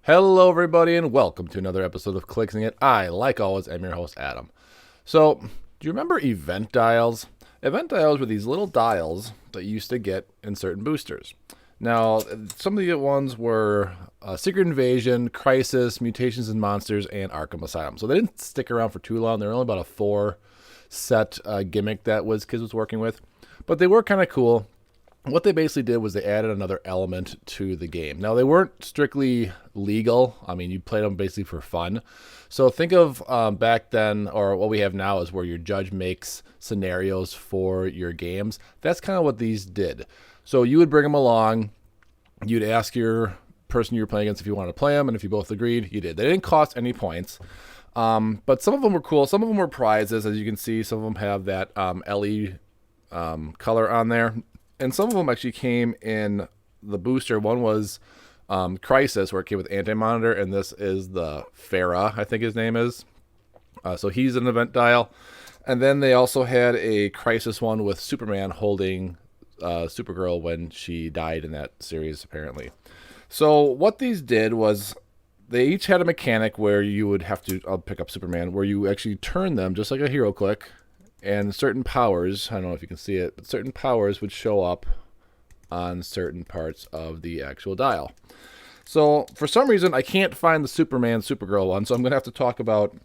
Hello, everybody, and welcome to another episode of Clixin It. I, like always, am your host, Adam. So, do you remember event dials? Event dials were these little dials that you used to get in certain boosters. Now, some of the ones were Secret Invasion, Crisis, Mutations and Monsters, and Arkham Asylum. So they didn't stick around for too long. They were only about a 4-set gimmick that Kids was working with. But they were kind of cool. What they basically did was they added another element to the game. Now, they weren't strictly legal. I mean, you played them basically for fun. So think of back then, or what we have now is where your judge makes scenarios for your games. That's kind of what these did. So you would bring them along. You'd ask your person you were playing against if you wanted to play them, and if you both agreed, you did. They didn't cost any points. But some of them were cool. Some of them were prizes. As you can see, some of them have that LE color on there. And some of them actually came in the booster. One was Crisis, where it came with Anti-Monitor, and this is the Farah, I think his name is. So he's an event dial. And then they also had a Crisis one with Superman holding Supergirl when she died in that series, apparently. So what these did was they each had a mechanic where you would have to, I'll pick up Superman, where you actually turn them just like a Heroclix. And certain powers, I don't know if you can see it, but certain powers would show up on certain parts of the actual dial. So for some reason, I can't find the Superman, Supergirl one, so I'm going to have to talk about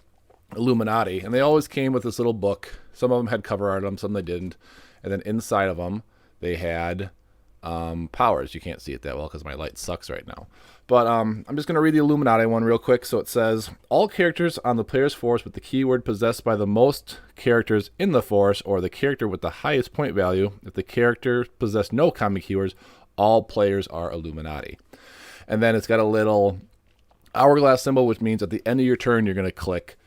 Illuminati. And they always came with this little book. Some of them had cover art on them, some they didn't. And then inside of them, they had powers. You can't see it that well because my light sucks right now. But I'm just going to read the Illuminati one real quick. So it says, all characters on the player's force with the keyword possessed by the most characters in the force, or the character with the highest point value. If the character possessed no common keywords, all players are Illuminati. And then it's got a little hourglass symbol, which means at the end of your turn, you're going to click,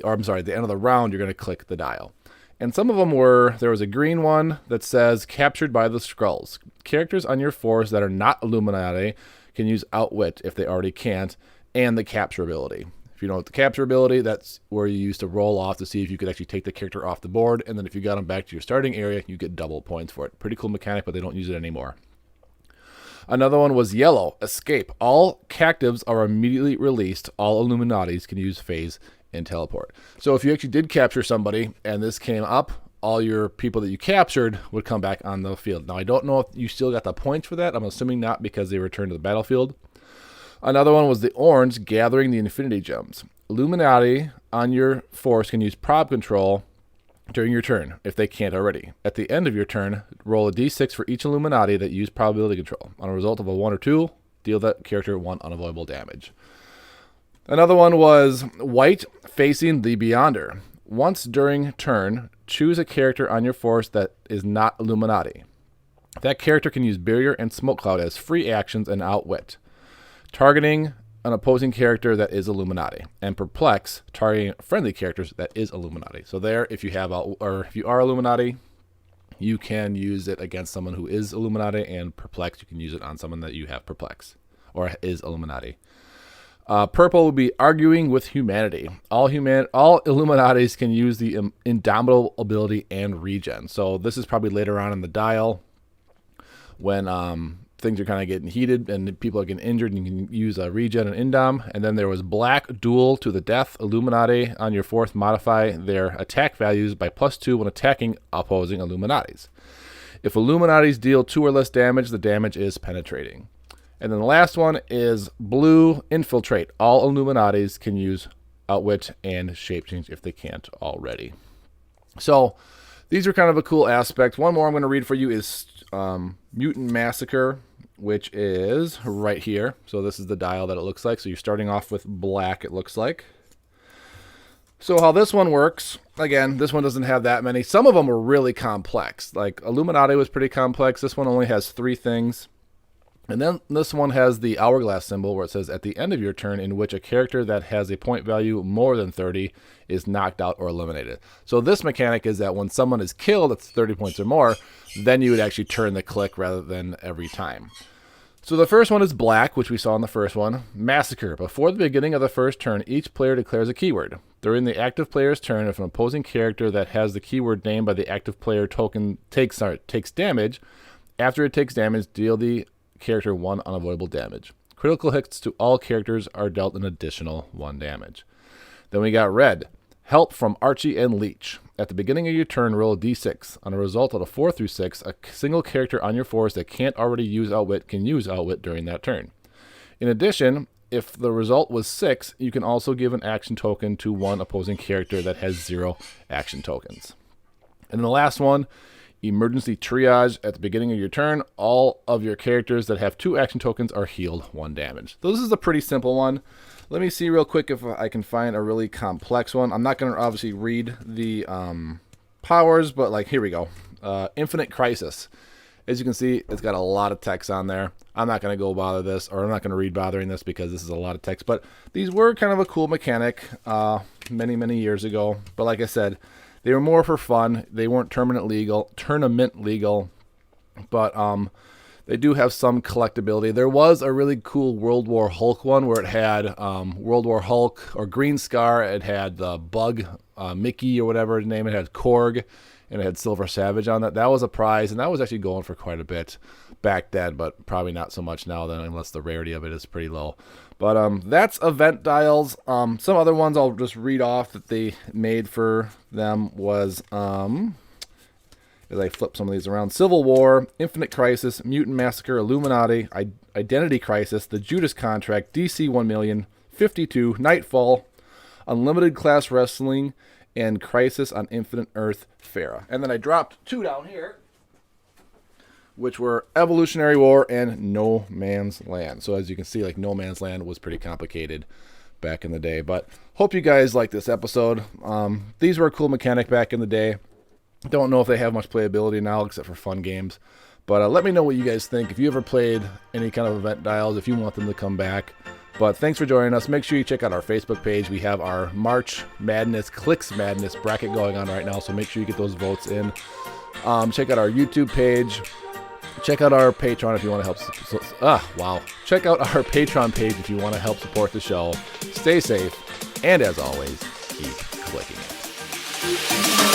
or I'm sorry, at the end of the round, you're going to click the dial. And some of them were, there was a green one that says, captured by the Skrulls. Characters on your force that are not Illuminati can use Outwit if they already can't, and the capture ability. If you know what the capture ability, that's where you used to roll off to see if you could actually take the character off the board, and then if you got them back to your starting area, you get double points for it. Pretty cool mechanic, but they don't use it anymore. Another one was yellow, escape. All captives are immediately released. All Illuminatis can use phase and teleport. So if you actually did capture somebody and this came up, all your people that you captured would come back on the field. Now, I don't know if you still got the points for that. I'm assuming not, because they returned to the battlefield. Another one was the orange, gathering the Infinity Gems. Illuminati on your force can use prop control during your turn, if they can't already. At the end of your turn, roll a d6 for each Illuminati that used probability control. On a result of a 1 or 2, deal that character 1 unavoidable damage. Another one was white, facing the Beyonder. Once during turn, choose a character on your force that is not Illuminati. That character can use Barrier and Smoke Cloud as free actions and Outwit, targeting an opposing character that is Illuminati, and Perplex, targeting friendly characters that is Illuminati. So there, if you have or if you are Illuminati, you can use it against someone who is Illuminati, and Perplex, you can use it on someone that you have Perplex or is Illuminati. Purple will be arguing with humanity. All Illuminatis can use the indomitable ability and regen. So this is probably later on in the dial when things are kind of getting heated and people are getting injured, and you can use a regen and indom. And then there was black, duel to the death. Illuminati on your fourth modify their attack values by +2 when attacking opposing Illuminatis. If Illuminatis deal 2 or less damage, the damage is penetrating. And then the last one is blue, infiltrate. All Illuminatis can use Outwit and Shape Change if they can't already. So these are kind of a cool aspect. One more I'm going to read for you is Mutant Massacre, which is right here. So this is the dial that it looks like. So you're starting off with black, it looks like. So how this one works, again, this one doesn't have that many. Some of them are really complex. Like Illuminati was pretty complex. This one only has 3 things. And then this one has the hourglass symbol where it says at the end of your turn in which a character that has a point value more than 30 is knocked out or eliminated. So this mechanic is that when someone is killed at 30 points or more, then you would actually turn the click rather than every time. So the first one is black, which we saw in the first one. Massacre. Before the beginning of the first turn, each player declares a keyword. During the active player's turn, if an opposing character that has the keyword named by the active player token takes damage, after it takes damage, deal the character 1 unavoidable damage. Critical hits to all characters are dealt an additional 1 damage. Then we got red. Help from Archie and Leech. At the beginning of your turn, roll a d6. On a result of a 4 through 6, a single character on your force that can't already use Outwit can use Outwit during that turn. In addition, if the result was 6, you can also give an action token to one opposing character that has 0 action tokens. And then the last one, Emergency Triage. At the beginning of your turn, all of your characters that have 2 action tokens are healed 1 damage. So this is a pretty simple one. Let me see real quick if I can find a really complex one. I'm not going to obviously read the powers, but like here we go. Infinite Crisis. As you can see, it's got a lot of text on there. I'm not going to go bother this, or I'm not going to read bothering this because this is a lot of text. But these were kind of a cool mechanic many, many years ago. But like I said, they were more for fun. They weren't tournament legal. But they do have some collectability. There was a really cool World War Hulk one where it had World War Hulk or Green Scar. It had the Bug, Mickey or whatever his name. It had Korg, and it had Silver Savage on that. That was a prize, and that was actually going for quite a bit back then, but probably not so much now then, unless the rarity of it is pretty low. But that's event dials. Some other ones I'll just read off that they made for them was... as I flip some of these around. Civil War, Infinite Crisis, Mutant Massacre, Illuminati, Identity Crisis, The Judas Contract, DC 1 Million, 52, Nightfall, Unlimited Class Wrestling, and Crisis on Infinite Earth Farah. And then I dropped 2 down here, which were Evolutionary War and No Man's Land. So as you can see, like No Man's Land was pretty complicated back in the day. But hope you guys like this episode. These were a cool mechanic back in the day. Don't know if they have much playability now except for fun games. But let me know what you guys think. If you ever played any kind of event dials, if you want them to come back. But thanks for joining us. Make sure you check out our Facebook page. We have our March Madness, Clix Madness bracket going on right now. So make sure you get those votes in. Check out our YouTube page. Check out our Patreon if you want to help. Check out our Patreon page if you want to help support the show. Stay safe. And as always, keep clicking it.